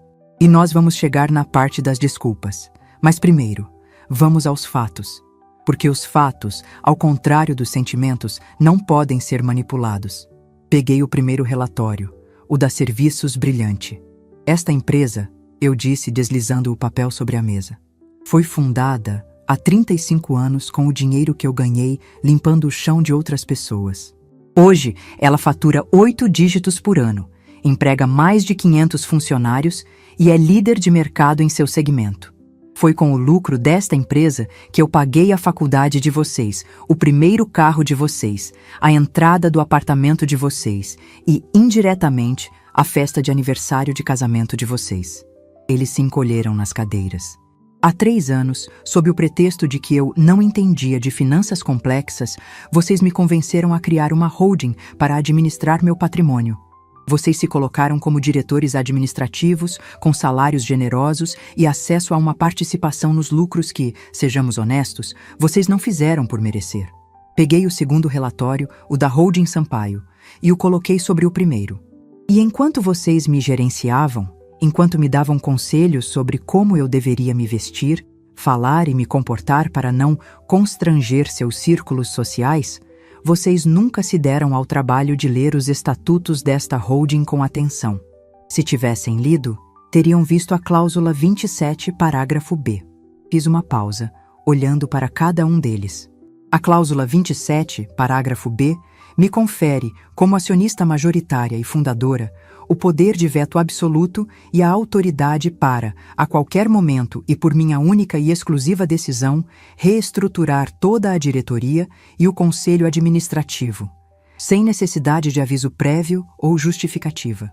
E nós vamos chegar na parte das desculpas. Mas primeiro, vamos aos fatos. Porque os fatos, ao contrário dos sentimentos, não podem ser manipulados." Peguei o primeiro relatório, o da Serviços Brilhante. Esta empresa, eu disse deslizando o papel sobre a mesa, foi fundada há 35 anos com o dinheiro que eu ganhei limpando o chão de outras pessoas. Hoje, ela fatura 8 dígitos por ano, emprega mais de 500 funcionários e é líder de mercado em seu segmento. Foi com o lucro desta empresa que eu paguei a faculdade de vocês, o primeiro carro de vocês, a entrada do apartamento de vocês e, indiretamente, a festa de aniversário de casamento de vocês. Eles se encolheram nas cadeiras. Há 3 anos, sob o pretexto de que eu não entendia de finanças complexas, vocês me convenceram a criar uma holding para administrar meu patrimônio. Vocês se colocaram como diretores administrativos, com salários generosos e acesso a uma participação nos lucros que, sejamos honestos, vocês não fizeram por merecer. Peguei o segundo relatório, o da Holding Sampaio, e o coloquei sobre o primeiro. E enquanto vocês me gerenciavam, enquanto me davam conselhos sobre como eu deveria me vestir, falar e me comportar para não constranger seus círculos sociais, vocês nunca se deram ao trabalho de ler os estatutos desta holding com atenção. Se tivessem lido, teriam visto a cláusula 27, parágrafo B. Fiz uma pausa, olhando para cada um deles. A cláusula 27, parágrafo B, me confere, como acionista majoritária e fundadora, o poder de veto absoluto e a autoridade para, a qualquer momento e por minha única e exclusiva decisão, reestruturar toda a diretoria e o conselho administrativo, sem necessidade de aviso prévio ou justificativa.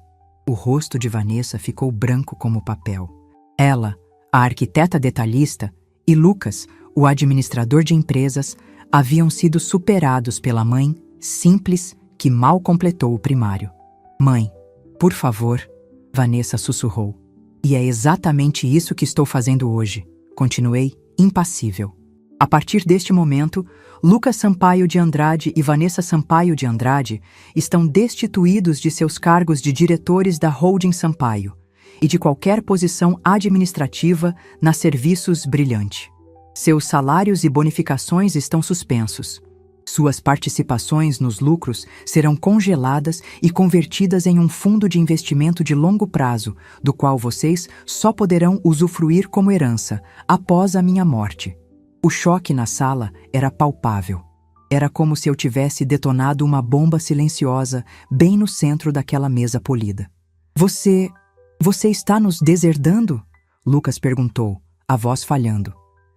O rosto de Vanessa ficou branco como papel. Ela, a arquiteta detalhista, e Lucas, o administrador de empresas, haviam sido superados pela mãe, simples, que mal completou o primário. Mãe, por favor, Vanessa sussurrou. E é exatamente isso que estou fazendo hoje, continuei, impassível. A partir deste momento, Lucas Sampaio de Andrade e Vanessa Sampaio de Andrade estão destituídos de seus cargos de diretores da Holding Sampaio e de qualquer posição administrativa na Serviços Brilhante. Seus salários e bonificações estão suspensos. Suas participações nos lucros serão congeladas e convertidas em um fundo de investimento de longo prazo, do qual vocês só poderão usufruir como herança após a minha morte. O choque na sala era palpável. Era como se eu tivesse detonado uma bomba silenciosa bem no centro daquela mesa polida. Você está nos deserdando? Lucas perguntou, a voz falhando.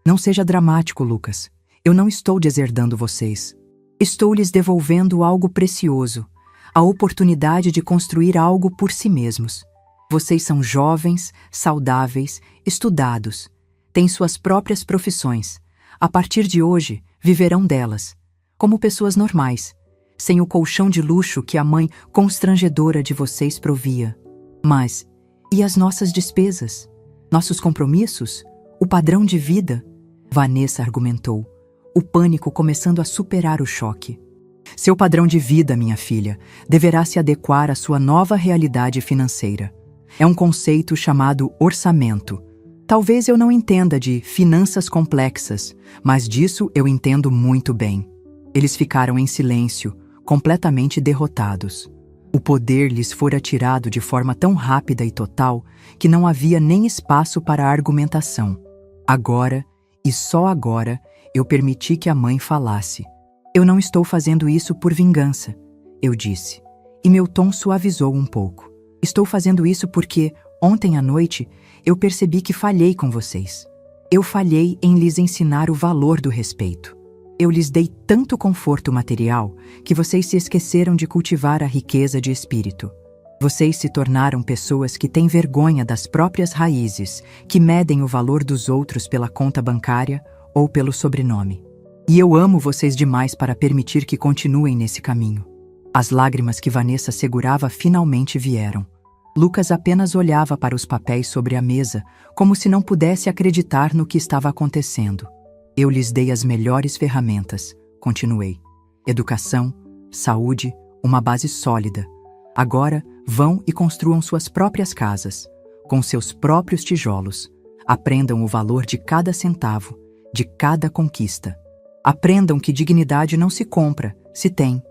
Não seja dramático, Lucas. Eu não estou deserdando vocês. Estou lhes devolvendo algo precioso, a oportunidade de construir algo por si mesmos. Vocês são jovens, saudáveis, estudados, têm suas próprias profissões. A partir de hoje, viverão delas, como pessoas normais, sem o colchão de luxo que a mãe constrangedora de vocês provia. Mas, e as nossas despesas? Nossos compromissos? O padrão de vida? Vanessa argumentou, o pânico começando a superar o choque. Seu padrão de vida, minha filha, deverá se adequar à sua nova realidade financeira. É um conceito chamado orçamento. Talvez eu não entenda de finanças complexas, mas disso eu entendo muito bem. Eles ficaram em silêncio, completamente derrotados. O poder lhes fora tirado de forma tão rápida e total que não havia nem espaço para argumentação. Agora, e só agora, eu permiti que a mãe falasse. Eu não estou fazendo isso por vingança, eu disse, e meu tom suavizou um pouco. Estou fazendo isso porque, ontem à noite, eu percebi que falhei com vocês. Eu falhei em lhes ensinar o valor do respeito. Eu lhes dei tanto conforto material que vocês se esqueceram de cultivar a riqueza de espírito. Vocês se tornaram pessoas que têm vergonha das próprias raízes, que medem o valor dos outros pela conta bancária ou pelo sobrenome. E eu amo vocês demais para permitir que continuem nesse caminho. As lágrimas que Vanessa segurava finalmente vieram. Lucas apenas olhava para os papéis sobre a mesa, como se não pudesse acreditar no que estava acontecendo. Eu lhes dei as melhores ferramentas, continuei. Educação, saúde, uma base sólida. Agora, vão e construam suas próprias casas, com seus próprios tijolos. Aprendam o valor de cada centavo, de cada conquista. Aprendam que dignidade não se compra, se tem,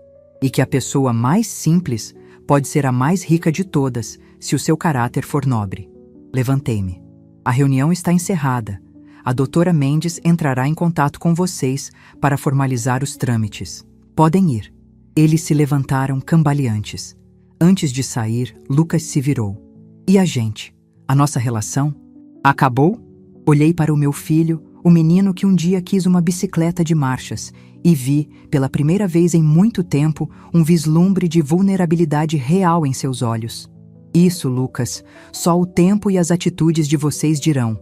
e que a pessoa mais simples pode ser a mais rica de todas, se o seu caráter for nobre. Levantei-me. A reunião está encerrada. A doutora Mendes entrará em contato com vocês para formalizar os trâmites. Podem ir. Eles se levantaram cambaleantes. Antes de sair, Lucas se virou. E a gente? A nossa relação? Acabou? Olhei para o meu filho, o menino que um dia quis uma bicicleta de marchas, e vi, pela primeira vez em muito tempo, um vislumbre de vulnerabilidade real em seus olhos. Isso, Lucas, só o tempo e as atitudes de vocês dirão.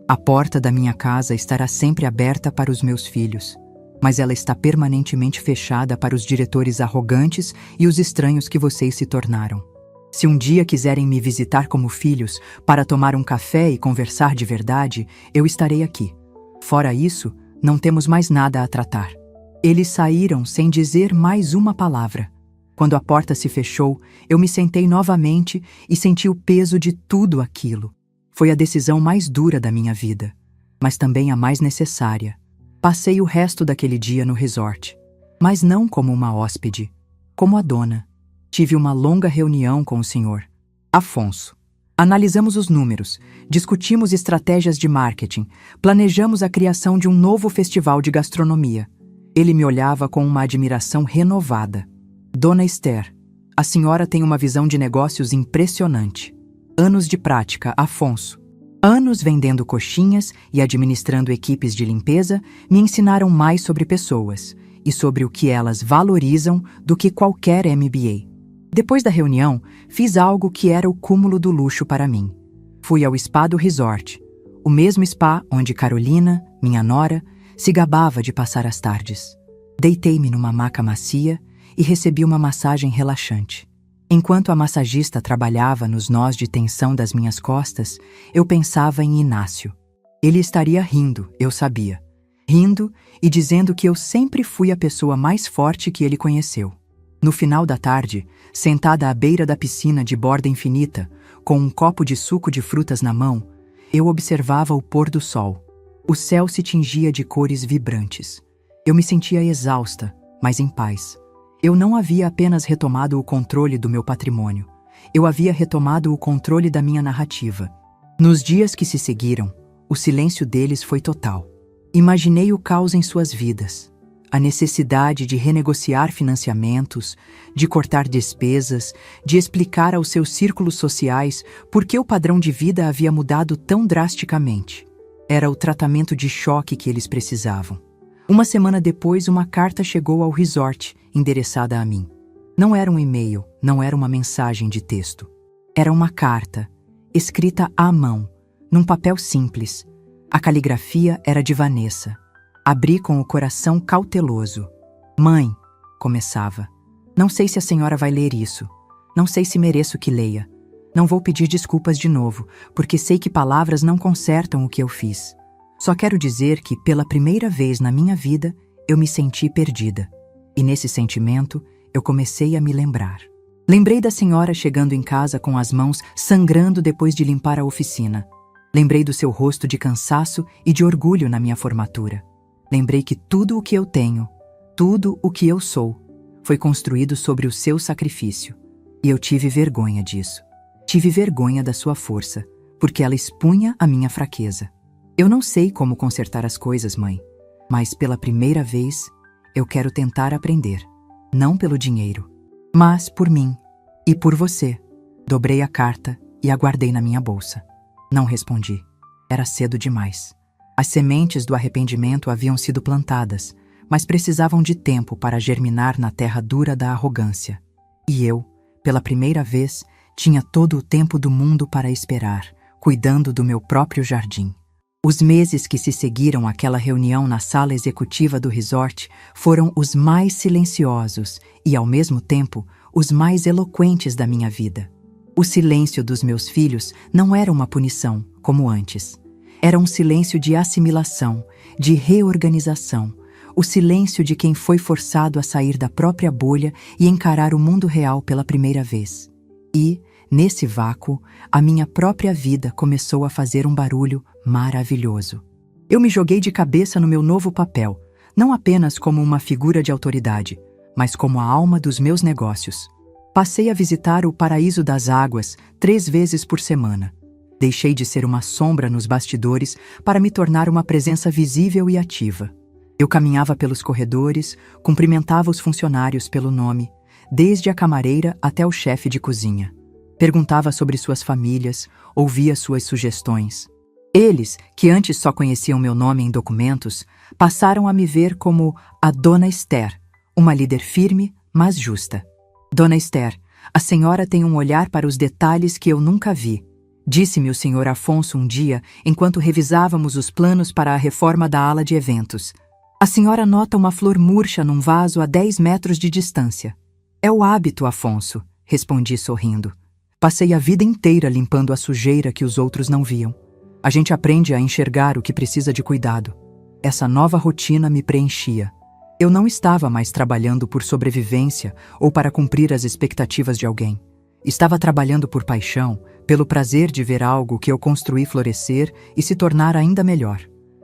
A porta da minha casa estará sempre aberta para os meus filhos, mas ela está permanentemente fechada para os diretores arrogantes e os estranhos que vocês se tornaram. Se um dia quiserem me visitar como filhos, para tomar um café e conversar de verdade, eu estarei aqui. Fora isso, não temos mais nada a tratar. Eles saíram sem dizer mais uma palavra. Quando a porta se fechou, eu me sentei novamente e senti o peso de tudo aquilo. Foi a decisão mais dura da minha vida, mas também a mais necessária. Passei o resto daquele dia no resort, mas não como uma hóspede, como a dona. Tive uma longa reunião com o senhor Afonso. Analisamos os números, discutimos estratégias de marketing, planejamos a criação de um novo festival de gastronomia. Ele me olhava com uma admiração renovada. Dona Esther, a senhora tem uma visão de negócios impressionante. Anos de prática, Afonso. Anos vendendo coxinhas e administrando equipes de limpeza me ensinaram mais sobre pessoas e sobre o que elas valorizam do que qualquer MBA. Depois da reunião, fiz algo que era o cúmulo do luxo para mim. Fui ao spa do resort, o mesmo spa onde Carolina, minha nora, se gabava de passar as tardes. Deitei-me numa maca macia e recebi uma massagem relaxante. Enquanto a massagista trabalhava nos nós de tensão das minhas costas, eu pensava em Inácio. Ele estaria rindo, eu sabia. Rindo e dizendo que eu sempre fui a pessoa mais forte que ele conheceu. No final da tarde, sentada à beira da piscina de borda infinita, com um copo de suco de frutas na mão, eu observava o pôr do sol. O céu se tingia de cores vibrantes. Eu me sentia exausta, mas em paz. Eu não havia apenas retomado o controle do meu patrimônio. Eu havia retomado o controle da minha narrativa. Nos dias que se seguiram, o silêncio deles foi total. Imaginei o caos em suas vidas. A necessidade de renegociar financiamentos, de cortar despesas, de explicar aos seus círculos sociais por que o padrão de vida havia mudado tão drasticamente. Era o tratamento de choque que eles precisavam. Uma semana depois, uma carta chegou ao resort, endereçada a mim. Não era um e-mail, não era uma mensagem de texto. Era uma carta, escrita à mão, num papel simples. A caligrafia era de Vanessa. Abri com o coração cauteloso. Mãe, começava. Não sei se a senhora vai ler isso. Não sei se mereço que leia. Não vou pedir desculpas de novo, porque sei que palavras não consertam o que eu fiz. Só quero dizer que, pela primeira vez na minha vida, eu me senti perdida. E nesse sentimento, eu comecei a me lembrar. Lembrei da senhora chegando em casa com as mãos sangrando depois de limpar a oficina. Lembrei do seu rosto de cansaço e de orgulho na minha formatura. Lembrei que tudo o que eu tenho, tudo o que eu sou, foi construído sobre o seu sacrifício. E eu tive vergonha disso. Tive vergonha da sua força, porque ela expunha a minha fraqueza. Eu não sei como consertar as coisas, mãe, mas pela primeira vez, eu quero tentar aprender. Não pelo dinheiro, mas por mim e por você. Dobrei a carta e a guardei na minha bolsa. Não respondi. Era cedo demais. As sementes do arrependimento haviam sido plantadas, mas precisavam de tempo para germinar na terra dura da arrogância. E eu, pela primeira vez, tinha todo o tempo do mundo para esperar, cuidando do meu próprio jardim. Os meses que se seguiram àquela reunião na sala executiva do resort foram os mais silenciosos e, ao mesmo tempo, os mais eloquentes da minha vida. O silêncio dos meus filhos não era uma punição, como antes. Era um silêncio de assimilação, de reorganização, o silêncio de quem foi forçado a sair da própria bolha e encarar o mundo real pela primeira vez. E, nesse vácuo, a minha própria vida começou a fazer um barulho maravilhoso. Eu me joguei de cabeça no meu novo papel, não apenas como uma figura de autoridade, mas como a alma dos meus negócios. Passei a visitar o Paraíso das Águas 3 vezes por semana. Deixei de ser uma sombra nos bastidores para me tornar uma presença visível e ativa. Eu caminhava pelos corredores, cumprimentava os funcionários pelo nome, desde a camareira até o chefe de cozinha. Perguntava sobre suas famílias, ouvia suas sugestões. Eles, que antes só conheciam meu nome em documentos, passaram a me ver como a Dona Esther, uma líder firme, mas justa. Dona Esther, a senhora tem um olhar para os detalhes que eu nunca vi, disse-me o senhor Afonso um dia, enquanto revisávamos os planos para a reforma da ala de eventos. A senhora nota uma flor murcha num vaso a 10 metros de distância. É o hábito, Afonso, respondi sorrindo. Passei a vida inteira limpando a sujeira que os outros não viam. A gente aprende a enxergar o que precisa de cuidado. Essa nova rotina me preenchia. Eu não estava mais trabalhando por sobrevivência ou para cumprir as expectativas de alguém. Estava trabalhando por paixão, pelo prazer de ver algo que eu construí florescer e se tornar ainda melhor.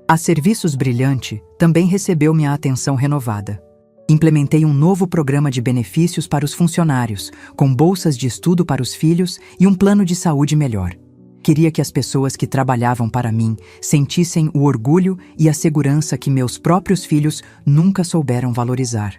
A Serviços Brilhante também recebeu minha atenção renovada. Implementei um novo programa de benefícios para os funcionários, com bolsas de estudo para os filhos e um plano de saúde melhor. Queria que as pessoas que trabalhavam para mim sentissem o orgulho e a segurança que meus próprios filhos nunca souberam valorizar.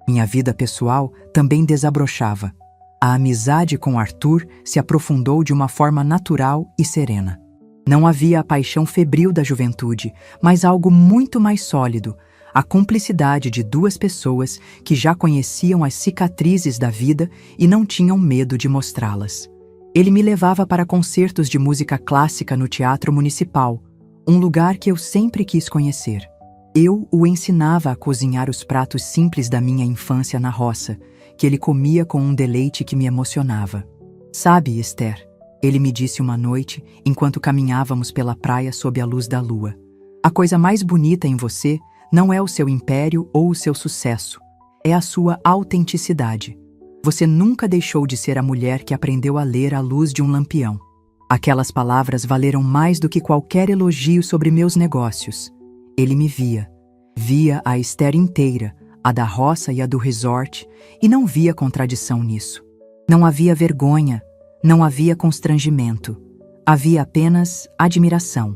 Minha vida pessoal também desabrochava. A amizade com Arthur se aprofundou de uma forma natural e serena. Não havia a paixão febril da juventude, mas algo muito mais sólido, a cumplicidade de 2 pessoas que já conheciam as cicatrizes da vida e não tinham medo de mostrá-las. Ele me levava para concertos de música clássica no Teatro Municipal, um lugar que eu sempre quis conhecer. Eu o ensinava a cozinhar os pratos simples da minha infância na roça, que ele comia com um deleite que me emocionava. Sabe, Esther, ele me disse uma noite, enquanto caminhávamos pela praia sob a luz da lua. A coisa mais bonita em você não é o seu império ou o seu sucesso, é a sua autenticidade. Você nunca deixou de ser a mulher que aprendeu a ler à luz de um lampião. Aquelas palavras valeram mais do que qualquer elogio sobre meus negócios. Ele me via. Via a Esther inteira, a da roça e a do resort, e não via contradição nisso. Não havia vergonha, não havia constrangimento. Havia apenas admiração.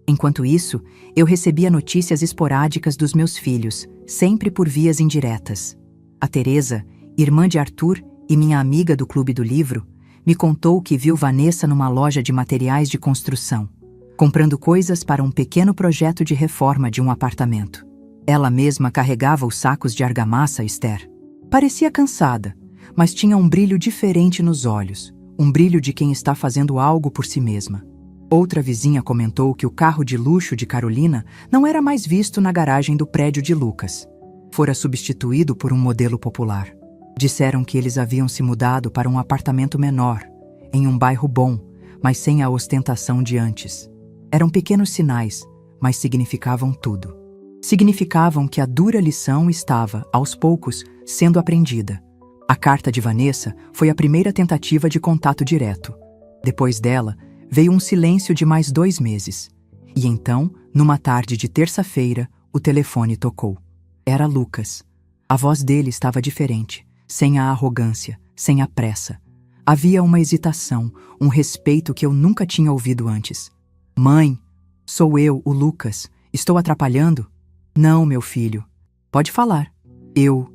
Enquanto isso, eu recebia notícias esporádicas dos meus filhos, sempre por vias indiretas. A Teresa, irmã de Arthur e minha amiga do Clube do Livro, me contou que viu Vanessa numa loja de materiais de construção, comprando coisas para um pequeno projeto de reforma de um apartamento. Ela mesma carregava os sacos de argamassa, Esther. Parecia cansada, mas tinha um brilho diferente nos olhos, um brilho de quem está fazendo algo por si mesma. Outra vizinha comentou que o carro de luxo de Carolina não era mais visto na garagem do prédio de Lucas. Fora substituído por um modelo popular. Disseram que eles haviam se mudado para um apartamento menor, em um bairro bom, mas sem a ostentação de antes. Eram pequenos sinais, mas significavam tudo. Significavam que a dura lição estava, aos poucos, sendo aprendida. A carta de Vanessa foi a primeira tentativa de contato direto. Depois dela, veio um silêncio de mais 2 meses. E então, numa tarde de terça-feira, o telefone tocou. Era Lucas. A voz dele estava diferente, sem a arrogância, sem a pressa. Havia uma hesitação, um respeito que eu nunca tinha ouvido antes. Mãe, sou eu, o Lucas. Estou atrapalhando? Não, meu filho. Pode falar. Eu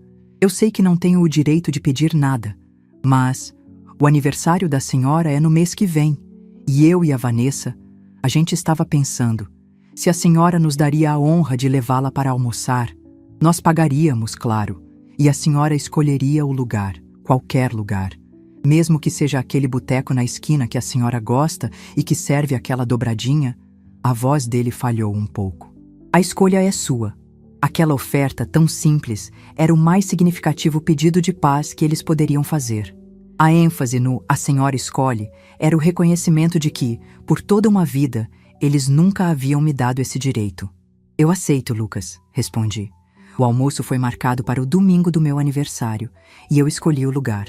sei que não tenho o direito de pedir nada, mas o aniversário da senhora é no mês que vem. E eu e a Vanessa, a gente estava pensando, se a senhora nos daria a honra de levá-la para almoçar, nós pagaríamos, claro, e a senhora escolheria o lugar, qualquer lugar, mesmo que seja aquele boteco na esquina que a senhora gosta e que serve aquela dobradinha. A voz dele falhou um pouco. A escolha é sua. Aquela oferta tão simples era o mais significativo pedido de paz que eles poderiam fazer. A ênfase no "a senhora escolhe" era o reconhecimento de que, por toda uma vida, eles nunca haviam me dado esse direito. Eu aceito, Lucas, respondi. O almoço foi marcado para o domingo do meu aniversário, e eu escolhi o lugar.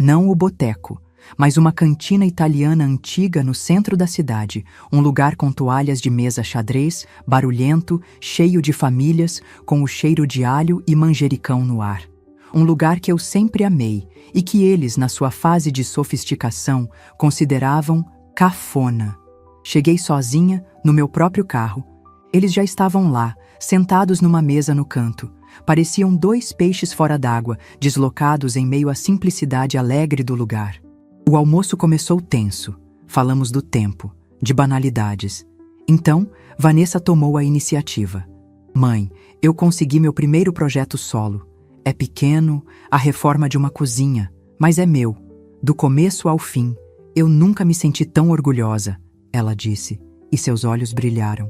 Não o boteco, mas uma cantina italiana antiga no centro da cidade, um lugar com toalhas de mesa xadrez, barulhento, cheio de famílias, com o cheiro de alho e manjericão no ar. um lugar que eu sempre amei e que eles, na sua fase de sofisticação, consideravam cafona. Cheguei sozinha, no meu próprio carro. Eles já estavam lá, sentados numa mesa no canto. Pareciam dois peixes fora d'água, deslocados em meio à simplicidade alegre do lugar. O almoço começou tenso. Falamos do tempo, de banalidades. Então, Vanessa tomou a iniciativa. Mãe, eu consegui meu primeiro projeto solo. É pequeno, a reforma de uma cozinha, mas é meu. Do começo ao fim, eu nunca me senti tão orgulhosa, ela disse, e seus olhos brilharam.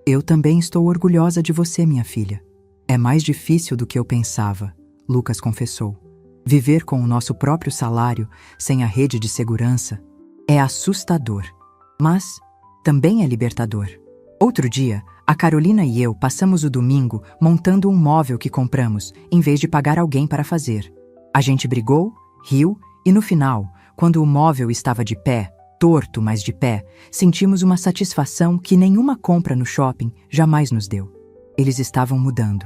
Eu também estou orgulhosa de você, minha filha. É mais difícil do que eu pensava, Lucas confessou. Viver com o nosso próprio salário, sem a rede de segurança, é assustador, mas também é libertador. Outro dia, a Carolina e eu passamos o domingo montando um móvel que compramos, em vez de pagar alguém para fazer. A gente brigou, riu e no final, quando o móvel estava de pé, torto, mas de pé, sentimos uma satisfação que nenhuma compra no shopping jamais nos deu. Eles estavam mudando.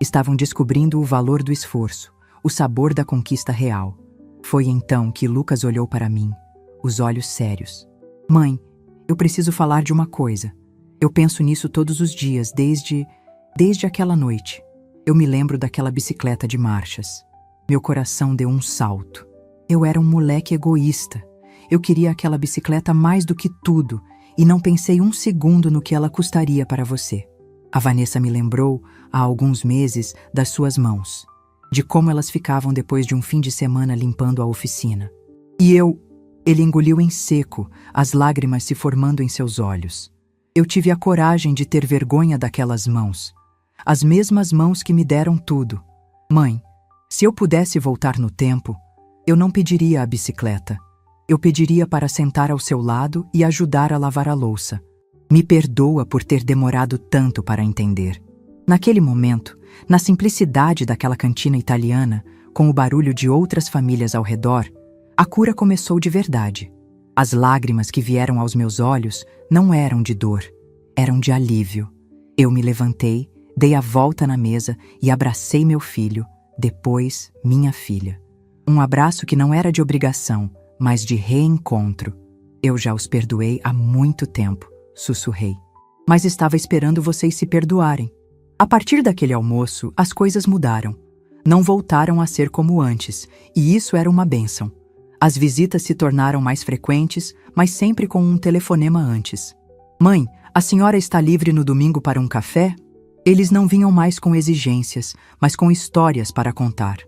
Estavam descobrindo o valor do esforço, o sabor da conquista real. Foi então que Lucas olhou para mim, os olhos sérios. Mãe, eu preciso falar de uma coisa. Eu penso nisso todos os dias, desde aquela noite. Eu me lembro daquela bicicleta de marchas. Meu coração deu um salto. Eu era um moleque egoísta. Eu queria aquela bicicleta mais do que tudo e não pensei um segundo no que ela custaria para você. A Vanessa me lembrou, há alguns meses, das suas mãos, de como elas ficavam depois de um fim de semana limpando a oficina. Ele engoliu em seco, as lágrimas se formando em seus olhos. Eu tive a coragem de ter vergonha daquelas mãos, as mesmas mãos que me deram tudo. Mãe, se eu pudesse voltar no tempo, eu não pediria a bicicleta. Eu pediria para sentar ao seu lado e ajudar a lavar a louça. Me perdoa por ter demorado tanto para entender. Naquele momento, na simplicidade daquela cantina italiana, com o barulho de outras famílias ao redor, a cura começou de verdade. As lágrimas que vieram aos meus olhos não eram de dor, eram de alívio. Eu me levantei, dei a volta na mesa e abracei meu filho, depois minha filha. Um abraço que não era de obrigação, mas de reencontro. Eu já os perdoei há muito tempo, sussurrei. Mas estava esperando vocês se perdoarem. A partir daquele almoço, as coisas mudaram. Não voltaram a ser como antes, e isso era uma bênção. As visitas se tornaram mais frequentes, mas sempre com um telefonema antes. Mãe, a senhora está livre no domingo para um café? Eles não vinham mais com exigências, mas com histórias para contar.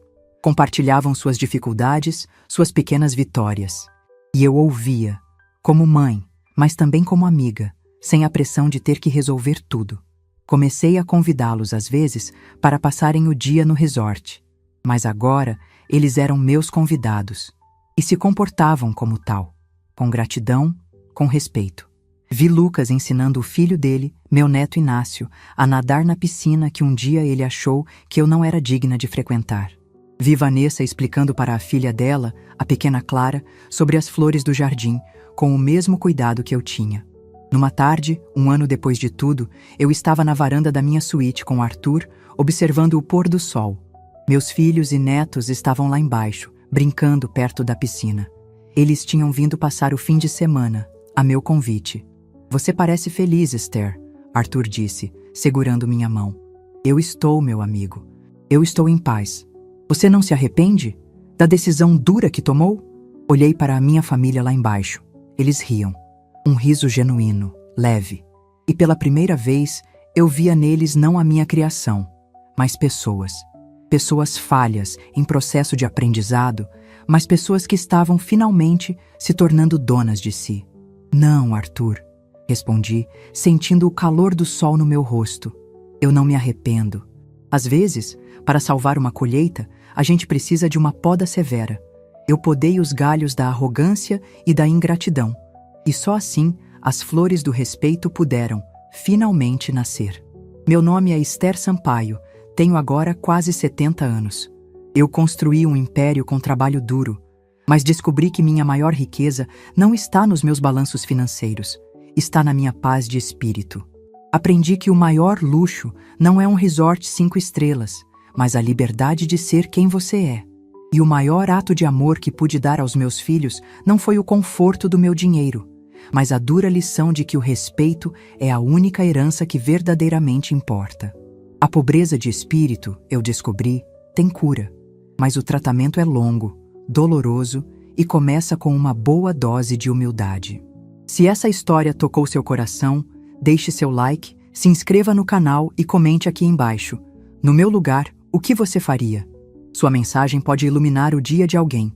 Compartilhavam suas dificuldades, suas pequenas vitórias. E eu ouvia, como mãe, mas também como amiga, sem a pressão de ter que resolver tudo. Comecei a convidá-los às vezes para passarem o dia no resort, mas agora eles eram meus convidados e se comportavam como tal, com gratidão, com respeito. Vi Lucas ensinando o filho dele, meu neto Inácio, a nadar na piscina que um dia ele achou que eu não era digna de frequentar. Vi Vanessa explicando para a filha dela, a pequena Clara, sobre as flores do jardim, com o mesmo cuidado que eu tinha. Numa tarde, um ano depois de tudo, eu estava na varanda da minha suíte com Arthur, observando o pôr do sol. Meus filhos e netos estavam lá embaixo, brincando perto da piscina. Eles tinham vindo passar o fim de semana, a meu convite. Você parece feliz, Esther, Arthur disse, segurando minha mão. Eu estou, meu amigo. Eu estou em paz. Você não se arrepende da decisão dura que tomou? Olhei para a minha família lá embaixo. Eles riam. Um riso genuíno, leve. E pela primeira vez, eu via neles não a minha criação, mas pessoas. Pessoas falhas, em processo de aprendizado, mas pessoas que estavam finalmente se tornando donas de si. Não, Arthur, respondi, sentindo o calor do sol no meu rosto. Eu não me arrependo. Às vezes, para salvar uma colheita, a gente precisa de uma poda severa. Eu podei os galhos da arrogância e da ingratidão. E só assim, as flores do respeito puderam, finalmente, nascer. Meu nome é Esther Sampaio, tenho agora quase 70 anos. Eu construí um império com trabalho duro, mas descobri que minha maior riqueza não está nos meus balanços financeiros, está na minha paz de espírito. Aprendi que o maior luxo não é um resort 5 estrelas, mas a liberdade de ser quem você é. E o maior ato de amor que pude dar aos meus filhos não foi o conforto do meu dinheiro, mas a dura lição de que o respeito é a única herança que verdadeiramente importa. A pobreza de espírito, eu descobri, tem cura, mas o tratamento é longo, doloroso e começa com uma boa dose de humildade. Se essa história tocou seu coração, deixe seu like, se inscreva no canal e comente aqui embaixo. No meu lugar, o que você faria? Sua mensagem pode iluminar o dia de alguém.